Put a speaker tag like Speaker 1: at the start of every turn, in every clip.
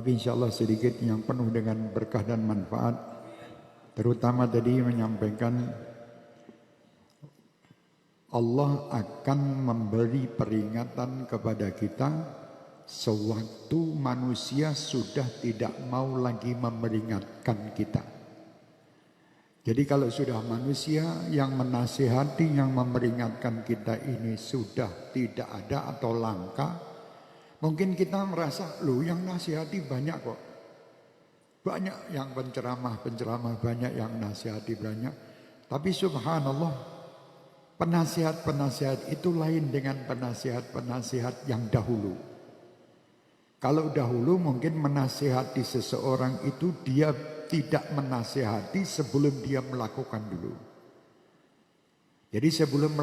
Speaker 1: tapi insya Allah sedikit yang penuh dengan berkah dan manfaat. Terutama tadi menyampaikan Allah akan memberi peringatan kepada kita sewaktu manusia sudah tidak mau lagi memperingatkan kita. Jadi kalau sudah manusia yang menasihati, yang memperingatkan kita ini sudah tidak ada atau langka, mungkin kita merasa, loh yang nasihati banyak kok. Banyak yang penceramah, banyak yang nasihati banyak. Tapi subhanallah, penasihat-penasihat itu lain dengan penasihat-penasihat yang dahulu. Kalau dahulu mungkin menasihati seseorang itu dia tidak menasihati sebelum dia melakukan dulu. Jadi sebelum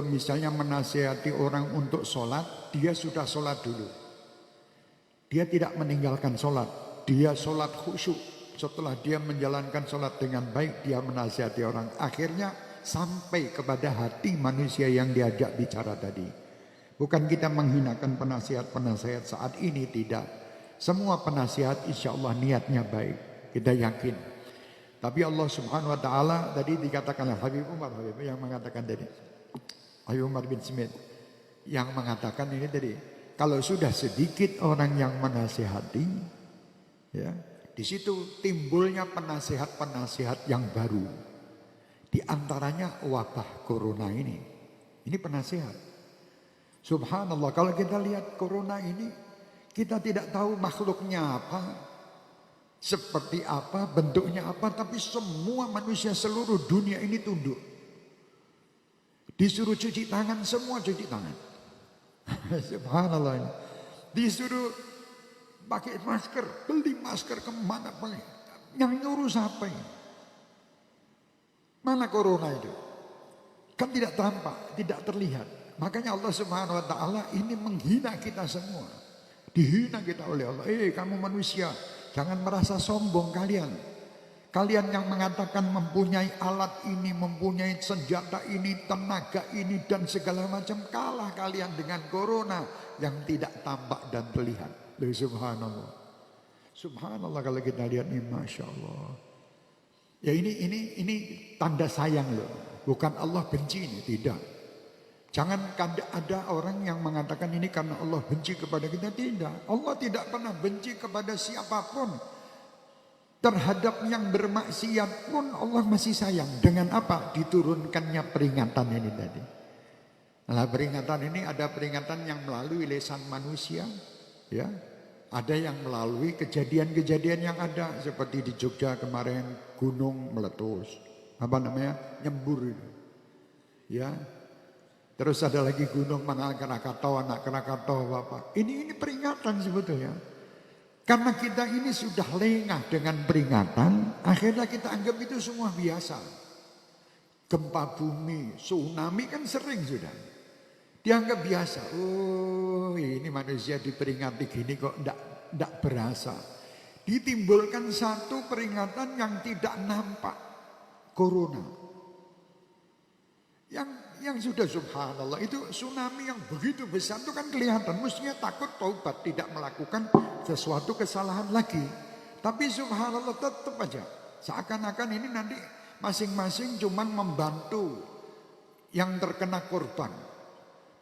Speaker 1: misalnya menasihati orang untuk sholat, dia sudah sholat dulu. Dia tidak meninggalkan sholat, dia sholat khusyuk. Setelah dia menjalankan sholat dengan baik, dia menasihati orang. Akhirnya sampai kepada hati manusia yang diajak bicara tadi. Bukan kita menghinakan penasihat-penasihat saat ini, tidak. Semua penasihat insya Allah niatnya baik, kita yakin. Tapi Allah subhanahu wa ta'ala tadi dikatakan Habib Umar yang mengatakan tadi, Habib Umar bin Smith yang mengatakan ini tadi, kalau sudah sedikit orang yang menasihati, ya, di situ timbulnya penasihat-penasihat yang baru. Di antaranya wabah corona ini. Ini penasihat. Subhanallah, kalau kita lihat corona ini, kita tidak tahu makhluknya apa, seperti apa, bentuknya apa, tapi semua manusia seluruh dunia ini tunduk. Disuruh cuci tangan, semua cuci tangan. Subhanallah. Disuruh pakai masker, beli masker kemana pun. Yang nyuruh siapa ini? Mana corona itu? Kan tidak tampak, tidak terlihat. Makanya Allah subhanahu wa ta'ala ini menghina kita semua. Dihina kita oleh Allah. Kamu manusia, jangan merasa sombong kalian. Kalian yang mengatakan mempunyai alat ini, mempunyai senjata ini, tenaga ini dan segala macam, kalah kalian dengan corona yang tidak tampak dan terlihat. Subhanallah. Subhanallah kalau kita lihat ini, Masya Allah. Ya ini tanda sayang loh. Bukan Allah benci ini, tidak. Jangan ada orang yang mengatakan ini karena Allah benci kepada kita. Tidak. Allah tidak pernah benci kepada siapapun. Terhadap yang bermaksiat pun Allah masih sayang. Dengan apa? Diturunkannya peringatan ini tadi. Nah, peringatan ini ada peringatan yang melalui lisan manusia. Ya. Ada yang melalui kejadian-kejadian yang ada. Seperti di Jogja kemarin gunung meletus. Apa namanya? Nyembur. Ya. Terus ada lagi gunung Anak Krakatau apa. Ini peringatan sebetulnya. Karena kita ini sudah lengah dengan peringatan, akhirnya kita anggap itu semua biasa. Gempa bumi, tsunami kan sering sudah. Dianggap biasa. Oh, ini manusia diperingati gini kok enggak berasa. Ditimbulkan satu peringatan yang tidak nampak. Corona. Yang sudah subhanallah itu tsunami yang begitu besar itu kan kelihatan. Mestinya takut taubat, tidak melakukan sesuatu kesalahan lagi. Tapi subhanallah tetap aja. Seakan-akan ini nanti masing-masing cuman membantu yang terkena korban.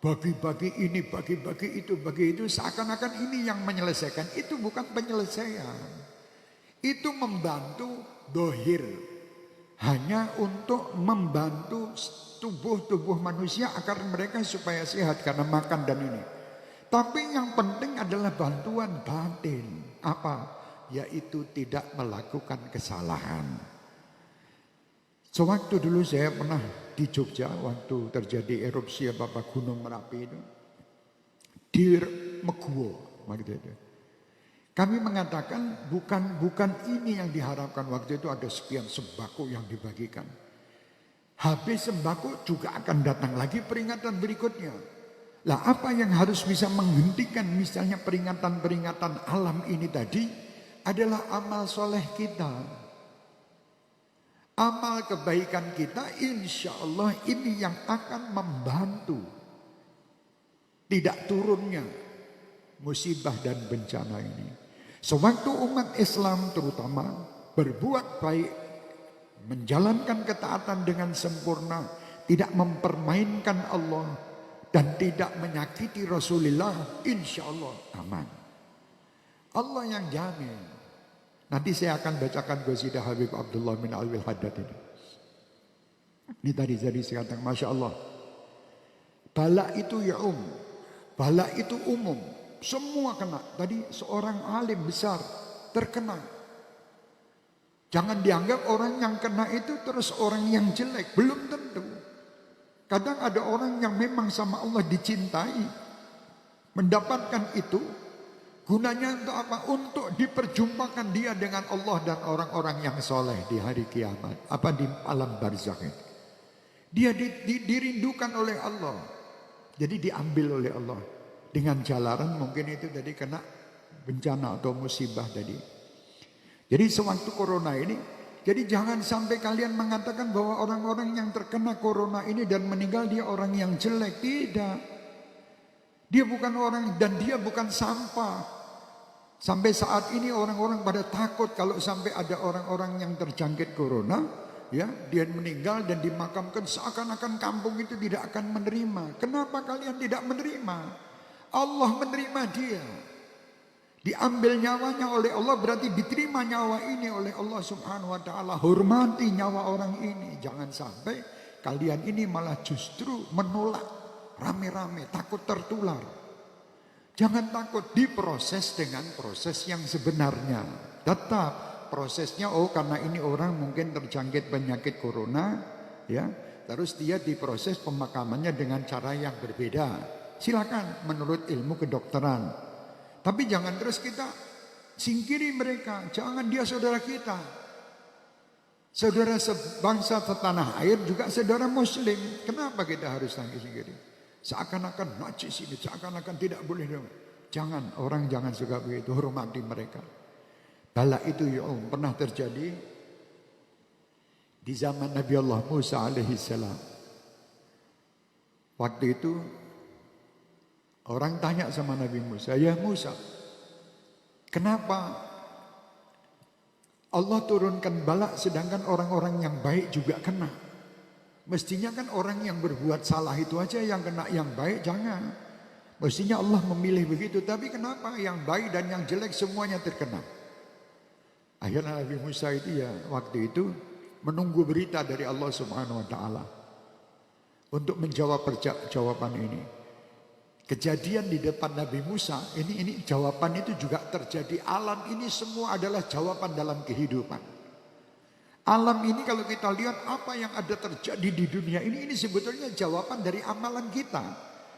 Speaker 1: Bagi-bagi ini, bagi-bagi itu. Seakan-akan ini yang menyelesaikan. Itu bukan penyelesaian. Itu membantu dohir. Hanya untuk membantu tubuh manusia agar mereka supaya sehat karena makan dan ini. Tapi yang penting adalah bantuan batin. Apa? Yaitu tidak melakukan kesalahan. Sewaktu dulu saya pernah di Jogja waktu terjadi erupsi Gunung Merapi itu. Di Meguwo waktu itu. Kami mengatakan bukan ini yang diharapkan waktu itu ada sekian sembako yang dibagikan. Habis sembako juga akan datang lagi peringatan berikutnya. Lah apa yang harus bisa menghentikan misalnya peringatan-peringatan alam ini tadi adalah amal soleh kita. Amal kebaikan kita insya Allah ini yang akan membantu. Tidak turunnya musibah dan bencana ini. Sewaktu umat Islam terutama berbuat baik, menjalankan ketaatan dengan sempurna, tidak mempermainkan Allah dan tidak menyakiti Rasulullah, insya Allah aman. Allah yang jamin. Nanti saya akan bacakan qasidah Habib Abdullah bin Alwi Al-Haddad ini. Ini tadi jadi saya katakan, Masya Allah. Bala itu bala itu umum, semua kena. Tadi seorang alim besar terkena. Jangan dianggap orang yang kena itu terus orang yang jelek, belum tentu. Kadang ada orang yang memang sama Allah dicintai, mendapatkan itu, gunanya untuk apa? Untuk diperjumpakan dia dengan Allah dan orang-orang yang soleh di hari kiamat, apa di alam barzakh itu. Dia dirindukan oleh Allah. Jadi diambil oleh Allah. Dengan jalaran mungkin itu tadi kena bencana atau musibah tadi. Jadi sewaktu corona ini, jadi jangan sampai kalian mengatakan bahwa orang-orang yang terkena corona ini dan meninggal dia orang yang jelek. Tidak. Dia bukan orang dan dia bukan sampah. Sampai saat ini orang-orang pada takut kalau sampai ada orang-orang yang terjangkit corona, ya, dia meninggal dan dimakamkan seakan-akan kampung itu tidak akan menerima. Kenapa kalian tidak menerima? Allah menerima dia. Diambil nyawanya oleh Allah berarti diterima nyawa ini oleh Allah Subhanahu wa taala. Hormati nyawa orang ini. Jangan sampai kalian ini malah justru menolak rame-rame, takut tertular. Jangan takut, diproses dengan proses yang sebenarnya. Tetap prosesnya, oh karena ini orang mungkin terjangkit penyakit corona, ya, terus dia diproses pemakamannya dengan cara yang berbeda. Silakan menurut ilmu kedokteran. Tapi jangan terus kita singkiri mereka. Jangan, dia saudara kita. Saudara sebangsa setanah air juga saudara muslim. Kenapa kita harus singkiri? Seakan-akan najis ini, seakan-akan tidak boleh. Jangan, orang jangan suka begitu. Hormati mereka. Bala itu ya pernah terjadi di zaman Nabi Allah Musa alaihissalam. Waktu itu orang tanya sama Nabi Musa, ya Musa, kenapa Allah turunkan bala sedangkan orang-orang yang baik juga kena? Mestinya kan orang yang berbuat salah itu aja yang kena, yang baik jangan. Mestinya Allah memilih begitu, tapi kenapa yang baik dan yang jelek semuanya terkena? Akhirnya Nabi Musa itu ya waktu itu menunggu berita dari Allah Subhanahu wa taala untuk menjawab jawaban ini. Kejadian di depan Nabi Musa, ini jawaban itu juga terjadi. Alam ini semua adalah jawaban dalam kehidupan. Alam ini kalau kita lihat apa yang ada terjadi di dunia ini sebetulnya jawaban dari amalan kita.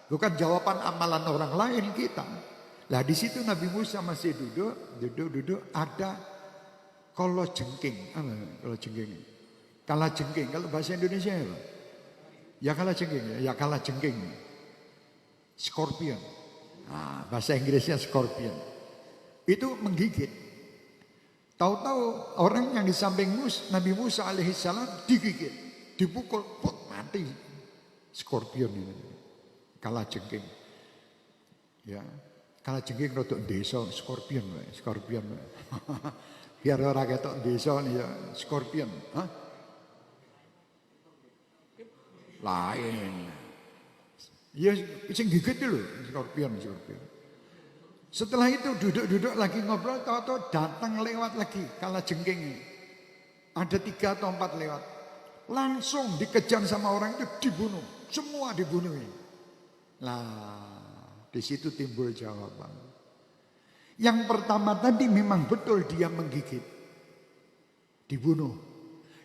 Speaker 1: Bukan jawaban amalan orang lain kita. Lah di situ Nabi Musa masih duduk ada kala jengking. Apa kala jengking? Kala jengking, kalau bahasa Indonesia apa? Ya kala jengking, ya kala jengking. Scorpion. Nah, bahasa Inggrisnya scorpion. Itu menggigit. Tahu-tahu orang yang di samping Nabi Musa alaihissalam digigit, dipukul, mati. Scorpion ini. Kala jengking. Ya, kala jengking rodok desa, scorpion. Biar orang ketok desa nih ya, scorpion. Hah? Lain. Ya, sing gigit dulu, scorpion. Setelah itu duduk lagi ngobrol, tahu-tahu datang lewat lagi kala jengking. Ada 3 atau 4 lewat. Langsung dikejar sama orang itu, dibunuh. Semua dibunuh. Lah, di situ timbul jawaban. Yang pertama tadi memang betul dia menggigit. Dibunuh.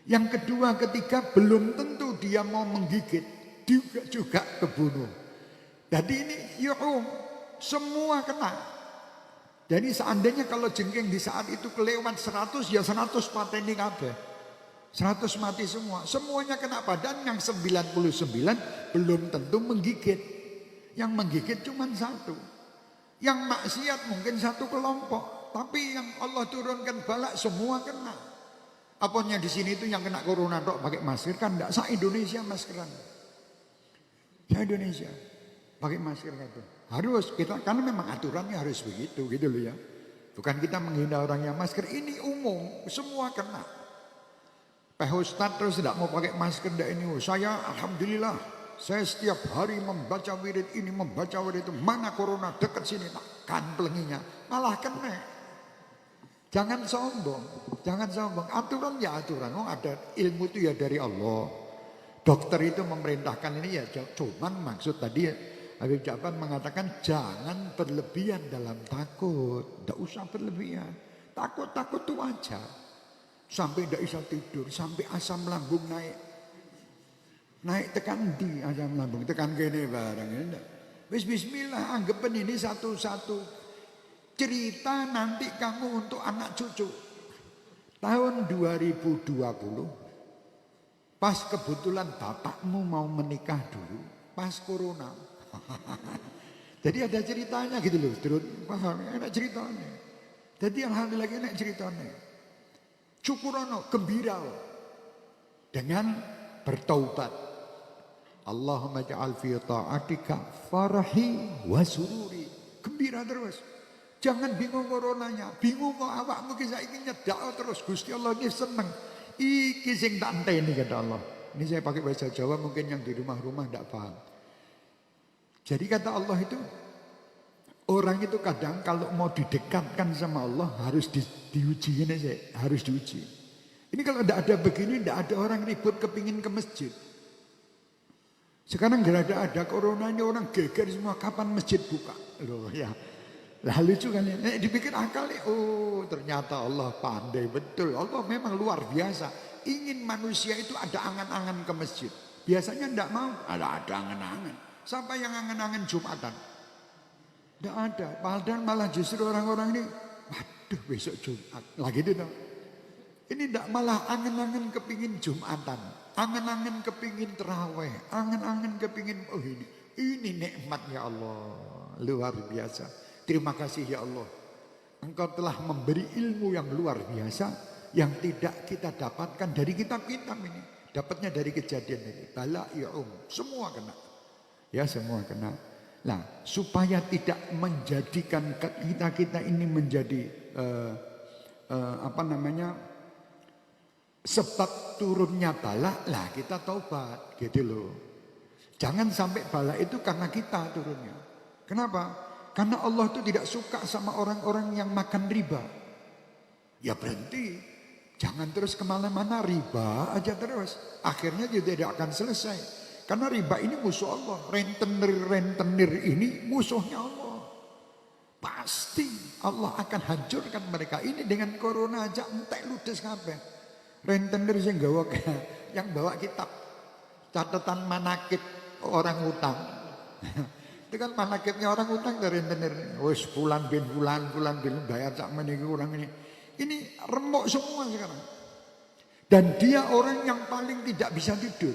Speaker 1: Yang kedua, ketiga belum tentu dia mau menggigit. Juga kebunuh. Jadi ini semua kena. Jadi seandainya kalau jengking di saat itu kelewat 100, ya 100 pateni kabeh. 100 mati semua. Semuanya kena, badan yang 99 belum tentu menggigit. Yang menggigit cuma 1. Yang maksiat mungkin 1 kelompok. Tapi yang Allah turunkan bala semua kena. Apanya di sini itu yang kena corona tok pakai masker kan enggak, se-Indonesia maskeran. Se-Indonesia pakai masker gitu. Harus kita, karena memang aturannya harus begitu gitu loh ya. Bukan kita menghina orang yang masker, ini umum, semua kena. Pak Ustadz terus tidak mau pakai masker, enggak ini. Saya alhamdulillah, saya setiap hari membaca wirid ini, membaca wirid itu. Mana corona dekat sini, kan pelenginya, malah kena. Jangan sombong, jangan sombong. Aturan ya aturan, ada ilmu itu ya dari Allah. Dokter itu memerintahkan ini ya, cuman maksud tadi ya, Habib Ja'far mengatakan jangan berlebihan dalam takut. Tidak usah berlebihan. Takut-takut itu wajar. Sampai tidak bisa tidur. Sampai asam lambung naik. Naik tekan di asam lambung. Tekan gini barang. Bismillah. Anggapan ini satu-satu cerita nanti kamu untuk anak cucu. Tahun 2020. Pas kebetulan bapakmu mau menikah dulu. Pas corona. Jadi ada ceritanya gitu loh, terus paham, enak ceritanya. Jadi alhamdulillah enak ceritanya. Syukurono, gembira dengan bertaubat. Allahumma ja'al fi ta'atika farahi wa sururi. Gembira terus. Jangan bingung coronanya, bingung kok awakmu ki saiki nyedak terus. Gusti Allah ini seneng. Iki sing tak enteni kata Allah. Ini saya pakai bahasa Jawa, mungkin yang di rumah-rumah tidak paham. Jadi kata Allah itu, orang itu kadang kalau mau didekatkan sama Allah harus diuji ini sih, harus diuji. Ini kalau tidak ada begini, tidak ada orang ribut kepingin ke masjid. Sekarang gara-gara ada corona ini orang geger semua kapan masjid buka. Loh ya, lah lucu kan ya. Dipikir akal nih, oh ternyata Allah pandai betul. Allah memang luar biasa. Ingin manusia itu ada angan-angan ke masjid. Biasanya tidak mau, ada angan-angan. Siapa yang angan-angan Jumatan? Tidak ada. Padahal malah justru orang-orang ini, waduh besok Jumat. Lagi itu dong. Ini tidak malah angan-angan kepingin Jumatan. Angan-angan kepingin terawih. Angan-angan kepingin, oh ini nikmat ya Allah. Luar biasa. Terima kasih ya Allah. Engkau telah memberi ilmu yang luar biasa. Yang tidak kita dapatkan dari kitab-kitab ini. Dapatnya dari kejadian ini. Bala ya'um. Semua kena. Ya semua kena. Nah supaya tidak menjadikan kita ini menjadi sebab turunnya bala, lah kita taubat gitu loh. Jangan sampai bala itu karena kita turunnya. Kenapa? Karena Allah itu tidak suka sama orang-orang yang makan riba. Ya berhenti. Jangan terus kemana-mana, riba aja terus. Akhirnya juga tidak akan selesai. Karena riba ini musuh Allah. Rentenir ini musuhnya Allah. Pasti Allah akan hancurkan mereka. Ini dengan corona aja entek ludes kabeh. Rentenir yang bawa kitab catatan manakib orang utang. Itu kan manakibnya orang utang dari rentenir. Wes bulan bin bayar sak meniki orang ini. Ini remuk semua sekarang. Dan dia orang yang paling tidak bisa tidur.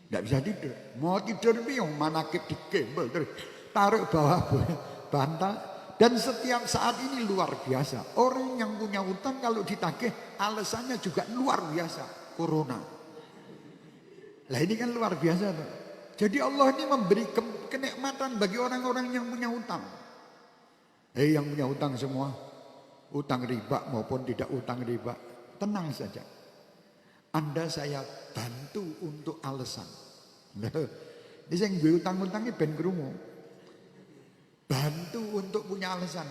Speaker 1: Tidak bisa tidur. Mau tidur piye manakib dikembel terus taruh bawah bantal. Dan setiap saat ini luar biasa. Orang yang punya utang kalau ditagih alasannya juga luar biasa. Corona. Lah ini kan luar biasa tuh. Jadi Allah ini memberi kenikmatan bagi orang-orang yang punya utang. Yang punya utang semua. Utang riba maupun tidak utang riba. Tenang saja. Anda saya bantu untuk alasan. Ini saya gue utang-utangnya ben krungu. Bantu untuk punya alasan.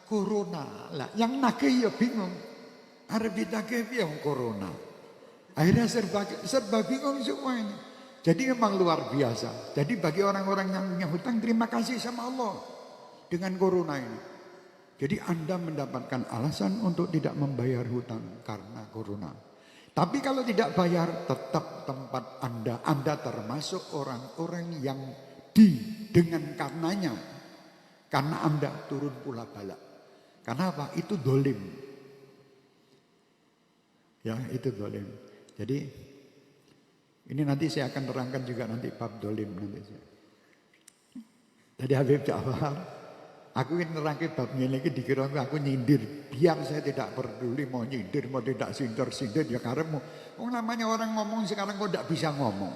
Speaker 1: Corona. Lah yang nagih ya bingung. Arep ditagih piye corona. Akhirnya serba bingung semua ini. Jadi memang luar biasa. Jadi bagi orang-orang yang punya hutang terima kasih sama Allah dengan corona ini. Jadi Anda mendapatkan alasan untuk tidak membayar hutang karena corona. Tapi kalau tidak bayar tetap tempat Anda termasuk orang-orang yang dengan karenanya. Karena Anda turun pula bala. Karena apa? Itu dolim. Ya itu dolim. Jadi ini nanti saya akan terangkan juga nanti bab dolim nanti. Jadi Habib Ja'far, aku ingin nerangkan bab ini lagi dikira aku nyindir. Biar saya tidak peduli mau nyindir, mau tidak sindir ya karemu. Namanya orang ngomong sekarang kok tidak bisa ngomong.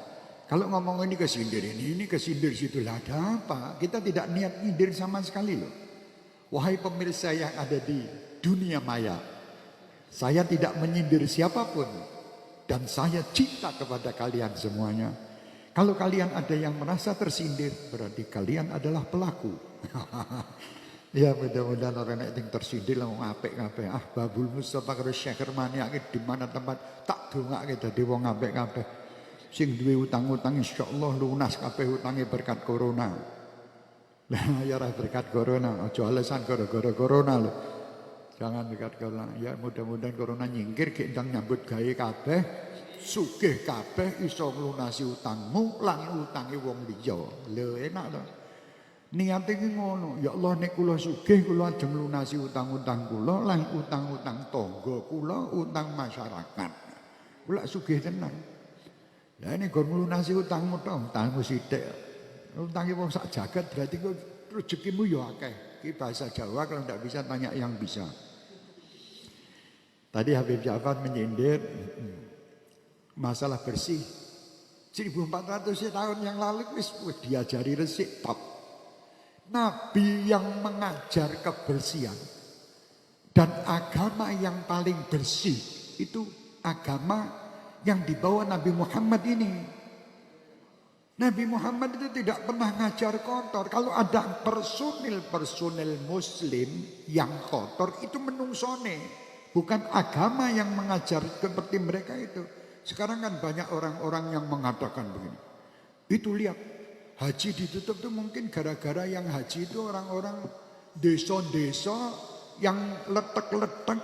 Speaker 1: Kalau ngomong ini kesindir situ lah ada apa? Kita tidak niat nyindir sama sekali loh. Wahai pemirsa yang ada di dunia maya, saya tidak menyindir siapapun dan saya cinta kepada kalian semuanya. Kalau kalian ada yang merasa tersindir, berarti kalian adalah pelaku. Ya mudah-mudahan orang yang tersindir lah ngapik-ngapik. Ah Babul Mustafa karo Syekh Hermani di mana tempat tak dongake dadi wong ngapik-ngapik. Sing duwe utang-utang insyaallah lunas kabeh utange berkat corona. Lah ya ora berkat corona, aja alasan gara-gara corona lho. Jangan berkat corona. Ya mudah-mudahan corona nyingkir gek ndang nyambut gawe kabeh, sugih kabeh iso nglunasi utangmu lan utange wong liya. Lho enak lho. Niate iki ngono, ya Allah nek kula sugih kula ajeng lunasi utang-utang kula lan utang-utang tangga kula, utang masyarakat. Kula sugih tenan. Lah nek gon lunasi utangmu tok, utangmu sithik. Utange wong sak jagat berarti kok rezekimu ya akeh. Iki bahasa Jawa kalau ndak bisa tanya yang bisa. Tadi Habib Ja'far menyindir masalah bersih. 1400 tahun yang lalu wis diajari resik top. Nabi yang mengajar kebersihan dan agama yang paling bersih itu agama yang dibawa Nabi Muhammad ini. Nabi Muhammad itu tidak pernah ngajar kotor. Kalau ada personil muslim yang kotor itu menungsone, bukan agama yang mengajar seperti mereka itu. Sekarang kan banyak orang-orang yang mengatakan begini. Itu lihat haji ditutup tuh mungkin gara-gara yang haji itu orang-orang desa-desa yang letek-letek,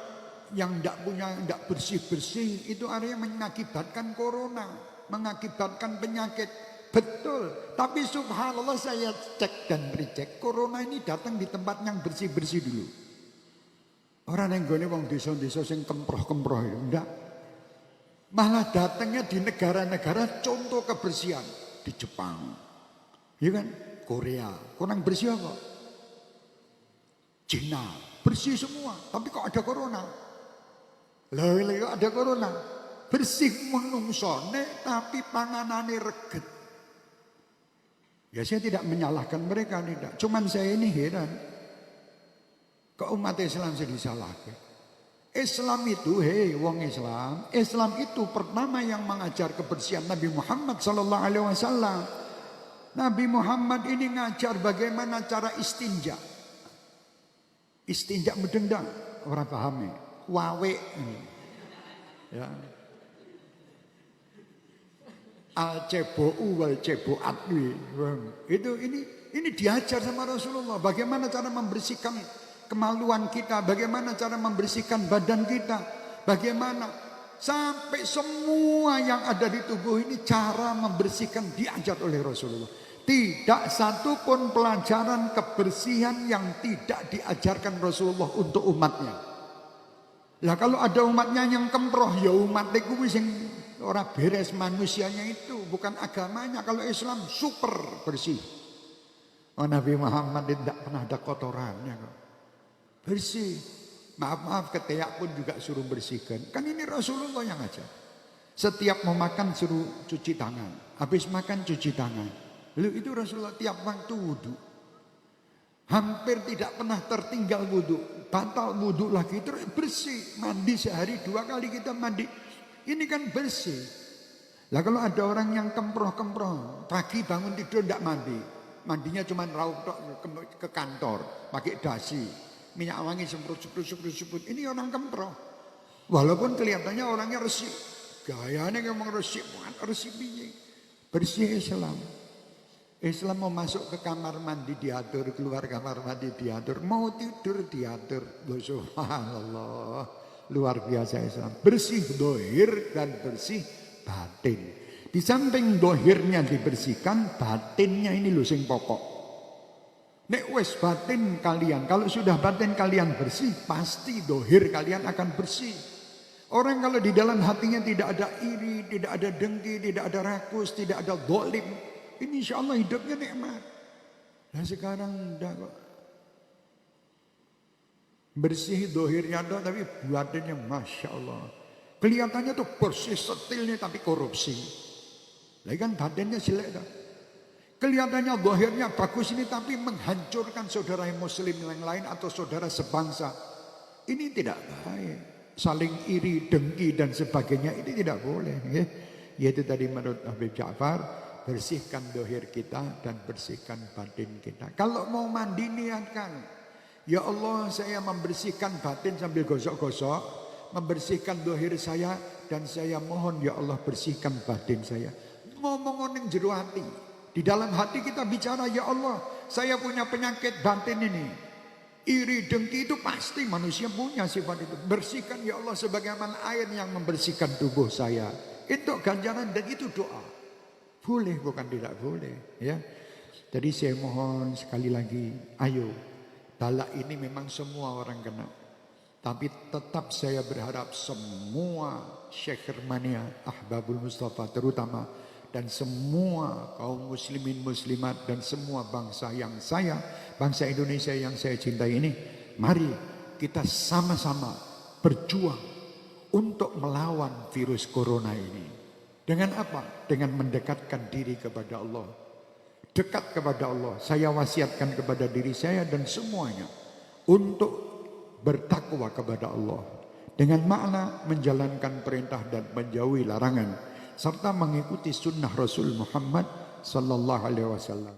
Speaker 1: yang tidak bersih-bersih, itu area mengakibatkan corona, mengakibatkan penyakit. Betul, tapi subhanallah saya cek dan recheck, corona ini datang di tempat yang bersih-bersih dulu. Orang yang gone wong desa-desa sing kemproh-kemproh itu enggak. Malah datangnya di negara-negara contoh kebersihan, di Jepang. Ya kan? Korea, kurang bersih apa? Cina, bersih semua. Tapi kok ada corona? Lah kok ada corona? Bersih menungsone tapi panganane reget. Ya saya tidak menyalahkan mereka, tidak. Cuman saya ini heran. Kok umat Islam sih disalahkan? Islam itu, hei wong Islam. Islam itu pertama yang mengajar kebersihan Nabi Muhammad sallallahu alaihi wasallam. Nabi Muhammad ini ngajar bagaimana cara istinja. Istinja mudeng-deng, orang paham ya. Wawe. Ya. Al cebo'u wal cebo'at. Itu ini diajar sama Rasulullah. Bagaimana cara membersihkan kemaluan kita, bagaimana cara membersihkan badan kita, bagaimana sampai semua yang ada di tubuh ini cara membersihkan diajar oleh Rasulullah. Tidak satu pun pelajaran kebersihan yang tidak diajarkan Rasulullah untuk umatnya. Lah kalau ada umatnya yang kemproh, ya umat itu yang orang beres manusianya itu, bukan agamanya. Kalau Islam super bersih. Oh, Nabi Muhammad tidak pernah ada kotorannya kok. Bersih. Maaf ketiak pun juga suruh bersihkan. Kan ini Rasulullah yang ajar. Setiap mau makan suruh cuci tangan. Habis makan cuci tangan. Lalu itu Rasulullah tiap waktu wudhu. Hampir tidak pernah tertinggal wudhu. Batal wudhu lagi terus bersih. Mandi sehari 2 kali kita mandi. Ini kan bersih. Lah kalau ada orang yang kemproh-kemproh. Pagi bangun tidur tidak mandi. Mandinya cuma raup ke kantor. Pakai dasi. Minyak wangi semprot. Ini orang kemproh. Walaupun kelihatannya orangnya resik. Gayanya ngomong resik. Bukan resik piye. Bersih Islam. Islam mau masuk ke kamar mandi diatur, keluar kamar mandi diatur, mau tidur diatur. Subhanallah, luar biasa Islam. Bersih dohir dan bersih batin. Di samping dohirnya dibersihkan, batinnya ini loh sing pokok. Nek wes batin kalian, kalau sudah batin kalian bersih, pasti dohir kalian akan bersih. Orang kalau di dalam hatinya tidak ada iri, tidak ada dengki, tidak ada rakus, tidak ada dolim, ini insya Allah hidupnya nikmat. Nah sekarang enggak kok. Bersih dohirnya ada tapi batinnya Masya Allah. Kelihatannya tuh bersih setilnya tapi korupsi. Lagi kan batinnya jelek dah. Kelihatannya zahirnya bagus ini tapi menghancurkan saudara muslim yang lain atau saudara sebangsa. Ini tidak baik. Saling iri, dengki dan sebagainya ini tidak boleh. Ya. Yaitu tadi menurut Habib Ja'far, bersihkan zahir kita dan bersihkan batin kita. Kalau mau mandi niatkan, ya Allah saya membersihkan batin sambil gosok-gosok, membersihkan zahir saya dan saya mohon ya Allah bersihkan batin saya. Ngomong yang jero hati. Di dalam hati kita bicara, ya Allah, saya punya penyakit batin ini. Iri, dengki itu pasti manusia punya sifat itu. Bersihkan ya Allah sebagaimana air yang membersihkan tubuh saya. Itu ganjaran dan itu doa. Boleh bukan tidak boleh. Ya. Jadi saya mohon sekali lagi, ayo. Bala ini memang semua orang kena. Tapi tetap saya berharap semua Syekh Hermania, Ahbabul Mustafa terutama, dan semua kaum muslimin muslimat dan semua bangsa bangsa Indonesia yang saya cintai ini, mari kita sama-sama berjuang untuk melawan virus corona ini. Dengan apa? Dengan mendekatkan diri kepada Allah. Dekat kepada Allah. Saya wasiatkan kepada diri saya dan semuanya untuk bertakwa kepada Allah. Dengan makna menjalankan perintah dan menjauhi larangan, serta mengikuti sunnah Rasul Muhammad sallallahu alaihi wasallam.